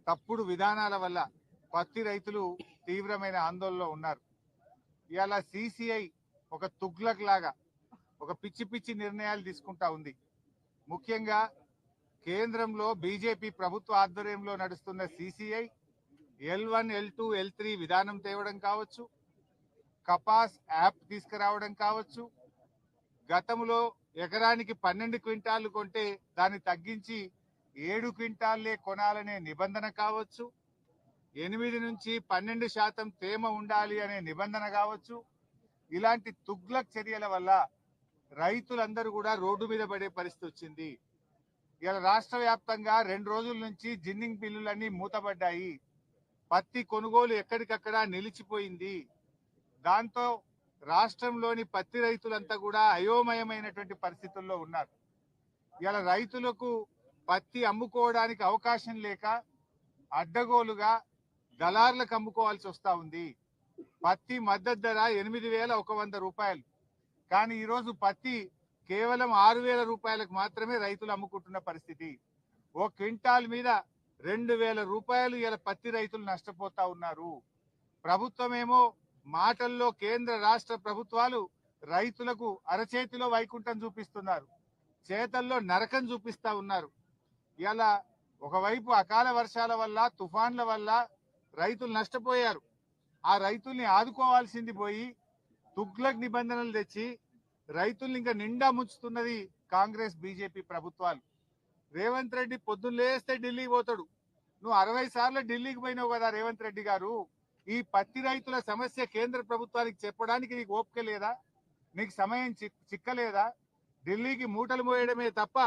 తప్పుడు విధానాల వల్ల పత్తి రైతులు తీవ్రమైన ఆందోళనలో ఉన్నారు. ఇవాళ సిసిఐ ఒక తుగ్లక్ లాగా ఒక పిచ్చి పిచ్చి నిర్ణయాలు తీసుకుంటా ఉంది. ముఖ్యంగా కేంద్రంలో బీజేపీ ప్రభుత్వ ఆధ్వర్యంలో నడుస్తున్న సిసిఐ L1, L2, L3 విధానం తేవడం కావచ్చు, కపాస్ యాప్ తీసుకురావడం కావచ్చు, గతంలో ఎకరానికి 12 క్వింటాలు కొంటే దాన్ని తగ్గించి 7 క్వింటాల్లే కొనాలనే నిబంధన కావచ్చు, 8 నుంచి 12% తేమ ఉండాలి అనే నిబంధన కావచ్చు. ఇలాంటి తుగ్లక్ చర్యల వల్ల రైతులందరూ కూడా రోడ్డు మీద పడే పరిస్థితి వచ్చింది. ఇలా రాష్ట్ర వ్యాప్తంగా 2 రోజుల నుంచి జిన్నింగ్ బిల్లులన్నీ మూతబడ్డాయి. పత్తి కొనుగోలు ఎక్కడికక్కడ నిలిచిపోయింది. దాంతో రాష్ట్రంలోని పత్తి రైతులంతా కూడా అయోమయమైనటువంటి పరిస్థితుల్లో ఉన్నారు. ఇలా రైతులకు పత్తి అమ్ముకోవడానికి అవకాశం లేక అడ్డగోలుగా దళార్లకు అమ్ముకోవాల్సి వస్తూ ఉంది. పత్తి మద్దతు ధర 8,100 రూపాయలు. కానీ ఈరోజు పత్తి కేవలం 6,000 రూపాయలకు మాత్రమే రైతులు అమ్ముకుంటున్న పరిస్థితి. ఓ క్వింటాల్ మీద 2,000 రూపాయలు ఇలా పత్తి రైతులు నష్టపోతా ఉన్నారు. ప్రభుత్వమేమో మాటల్లో కేంద్ర రాష్ట్ర ప్రభుత్వాలు రైతులకు అరచేతిలో వైకుంఠం చూపిస్తున్నారు, చేతల్లో నరకం చూపిస్తా ఉన్నారు. ఇలా ఒకవైపు అకాల వర్షాల వల్ల తుఫాన్ల వల్ల రైతులు నష్టపోయారు. ఆ రైతుల్ని ఆదుకోవాల్సింది పోయి తుగ్లక్ నిబంధనలు తెచ్చి రైతుల్ని ఇంకా నిండా ముంచుతున్నది కాంగ్రెస్ బీజేపీ ప్రభుత్వాలు. రేవంత్ రెడ్డి పొద్దున్న లేస్తే ఢిల్లీకి పోతాడు. నువ్వు 60 సార్లు ఢిల్లీకి పోయినావు కదా రేవంత్ రెడ్డి గారు. ఈ పత్తి రైతుల సమస్య కేంద్ర ప్రభుత్వానికి చెప్పడానికి నీకు ఓపిక లేదా? నీకు సమయం చిక్కలేదా? ఢిల్లీకి మూటలు మోయడమే తప్ప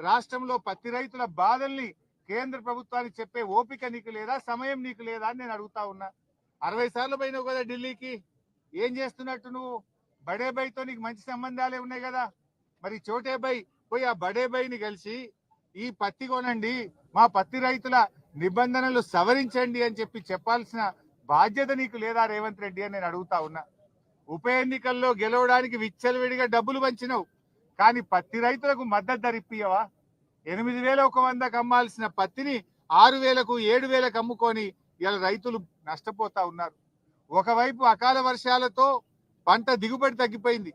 రాష్ట్రంలో పత్తి రైతుల బాధల్ని కేంద్ర ప్రభుత్వానికి చెప్పే ఓపిక నీకు లేదా, సమయం నీకు లేదా అని నేను అడుగుతా ఉన్నా. 60 సార్లు పోయినావు కదా ఢిల్లీకి. ఏం చేస్తున్నట్టు నువ్వు? బడే బైతో నీకు మంచి సంబంధాలే ఉన్నాయి కదా. మరి చోటే బై పోయి ఆ బడే బైని కలిసి ఈ పత్తి కొనండి, మా పత్తి రైతుల నిబంధనలు సవరించండి అని చెప్పాల్సిన బాధ్యత నీకు లేదా రేవంత్ రెడ్డి అని నేను అడుగుతా ఉన్నా. ఉప ఎన్నికల్లో గెలవడానికి విచ్చలవిడిగా డబ్బులు పంచినావు, కానీ పత్తి రైతులకు మద్దతు ధర ఇప్పియవా? 8,100కు అమ్మాల్సిన పత్తిని 6,000కు 7,000కు అమ్ముకొని ఇలా రైతులు నష్టపోతా ఉన్నారు. ఒకవైపు అకాల వర్షాలతో పంట దిగుబడి తగ్గిపోయింది,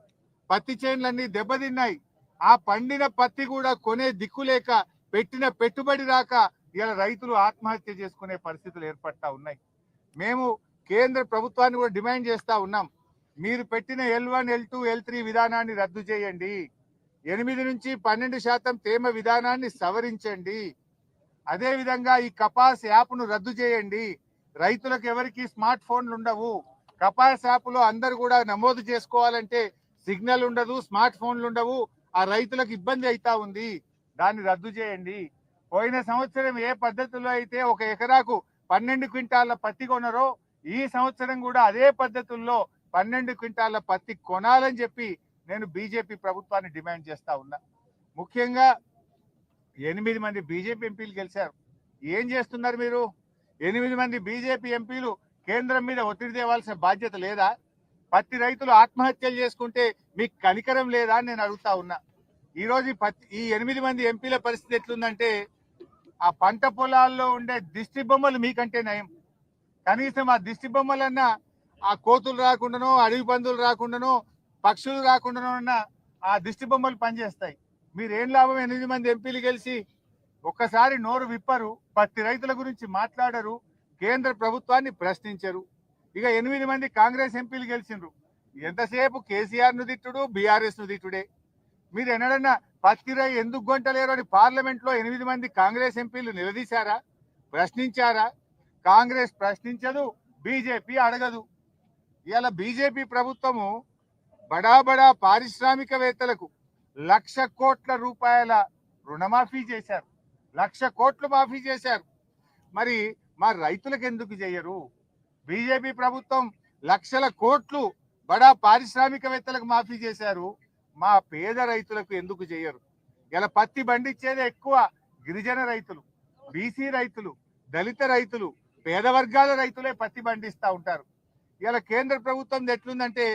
పత్తి చేన్లన్నీ దెబ్బతిన్నాయి. ఆ పండిన పత్తి కూడా కొనే దిక్కు లేక పెట్టిన పెట్టుబడి రాక ఇలా రైతులు ఆత్మహత్య చేసుకునే పరిస్థితులు ఏర్పడతా ఉన్నాయి. మేము కేంద్ర ప్రభుత్వాన్ని కూడా డిమాండ్ చేస్తా ఉన్నాం, మీరు పెట్టిన L1, L2, L3 విధానాన్ని రద్దు చేయండి, 8 నుంచి 12% తేమ విధానాన్ని సవరించండి, అదేవిధంగా ఈ కపాస్ యాప్ను రద్దు చేయండి. రైతులకు ఎవరికి స్మార్ట్ ఫోన్లు ఉండవు. కపాస్ యాప్లో అందరు కూడా నమోదు చేసుకోవాలంటే సిగ్నల్ ఉండదు, స్మార్ట్ ఫోన్లు ఉండవు. ఆ రైతులకు ఇబ్బంది అవుతా ఉంది, దాన్ని రద్దు చేయండి. పోయిన సంవత్సరం ఏ పద్ధతిలో అయితే ఒక ఎకరాకు 12 క్వింటాల పత్తి కొనరో ఈ సంవత్సరం కూడా అదే పద్ధతుల్లో 12 క్వింటాల పత్తి కొనాలని చెప్పి నేను బీజేపీ ప్రభుత్వాన్ని డిమాండ్ చేస్తా ఉన్నా. ముఖ్యంగా 8 మంది బీజేపీ ఎంపీలు గెలిచారు. ఏం చేస్తున్నారు మీరు? 8 మంది బీజేపీ ఎంపీలు కేంద్రం మీద ఒత్తిడి తేవాల్సిన బాధ్యత లేదా? పత్తి రైతులు ఆత్మహత్యలు చేసుకుంటే మీకు కనికరం లేదా అని నేను అడుగుతా ఉన్నా. ఈరోజు ఈ 8 మంది ఎంపీల పరిస్థితి ఎట్లుందంటే ఆ పంట పొలాల్లో ఉండే దిష్టి బొమ్మలు మీకంటే నయం. కనీసం ఆ దిష్టి బొమ్మలన్నా ఆ కోతులు రాకుండానో, అడవి పందులు రాకుండానో, పక్షులు రాకుండానో ఉన్న ఆ దిష్టి బొమ్మలు పనిచేస్తాయి. మీరేం లాభం? 8 మంది ఎంపీలు గెలిచి ఒక్కసారి నోరు విప్పరు, పత్తి రైతుల గురించి మాట్లాడరు, కేంద్ర ప్రభుత్వాన్ని ప్రశ్నించరు. ఇక 8 మంది కాంగ్రెస్ ఎంపీలు గెలిచిండ్రు, ఎంతసేపు కేసీఆర్ ను తిట్టుడు, బీఆర్ఎస్ ను తిట్టుడే. మీరు ఎన్నడన్నా పత్తి రై ఎందుకు గొంటలేరు అని పార్లమెంట్ లో 8 మంది కాంగ్రెస్ ఎంపీలు నిలదీశారా, ప్రశ్నించారా? కాంగ్రెస్ ప్రశ్నించదు, బీజేపీ అడగదు. ఇలా బీజేపీ ప్రభుత్వము బడా బడా పారిశ్రామికవేత్తలకు 1,00,000 కోట్ల రూపాయల రుణమాఫీ చేశారు, 1,00,000 కోట్లు మాఫీ చేశారు. మరి మా రైతులకు ఎందుకు చేయరు? బీజేపీ ప్రభుత్వం లక్షల కోట్లు బడా పారిశ్రామికవేత్తలకు మాఫీ చేశారు, మా పేద రైతులకు ఎందుకు చేయరు? ఇలా పత్తి పండించేదే ఎక్కువ గిరిజన రైతులు, బీసీ రైతులు, దళిత రైతులు, పేద వర్గాల రైతులే పత్తి పండిస్తూ ఉంటారు. ఇలా కేంద్ర ప్రభుత్వం ఎట్లుందంటే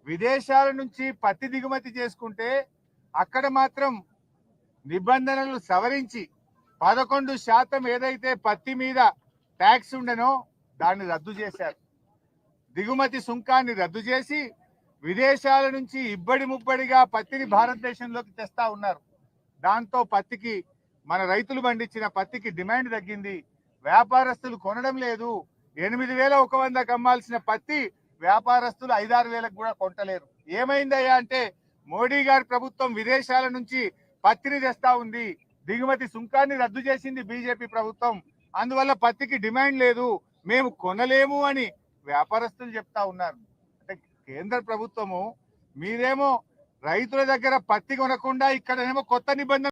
విదేశాల నుంచి పత్తి దిగుమతి చేసుకుంటే అక్కడ మాత్రం నిబంధనలు సవరించి 11% ఏదైతే పత్తి మీద ట్యాక్స్ ఉండెనో దాన్ని రద్దు చేశారు. దిగుమతి సుంకాన్ని రద్దు చేసి విదేశాల నుంచి ఇబ్బడి ముబ్బడిగా పత్తిని భారతదేశంలోకి తెస్తా ఉన్నారు. దాంతో పత్తికి మన రైతులు పండించిన పత్తికి డిమాండ్ తగ్గింది. వ్యాపారస్తులు కొనడం లేదు. 8,100కు అమ్మాల్సిన పత్తి వ్యాపారస్తులు 5,000-6,000కు కూడా కొంటలేరు. ఏమైందయ్యా అంటే మోడీ గారి ప్రభుత్వం విదేశాల నుంచి పత్తిని తెస్తా ఉంది. దిగుమతి సుంకాన్ని రద్దు చేసింది బీజేపీ ప్రభుత్వం. అందువల్ల పత్తికి డిమాండ్ లేదు, మేము కొనలేము అని వ్యాపారస్తులు చెప్తా ఉన్నారు. అంటే కేంద్ర ప్రభుత్వము మీరేమో రైతుల దగ్గర పత్తి కొనకుండా ఇక్కడనేమో కొత్త నిబంధన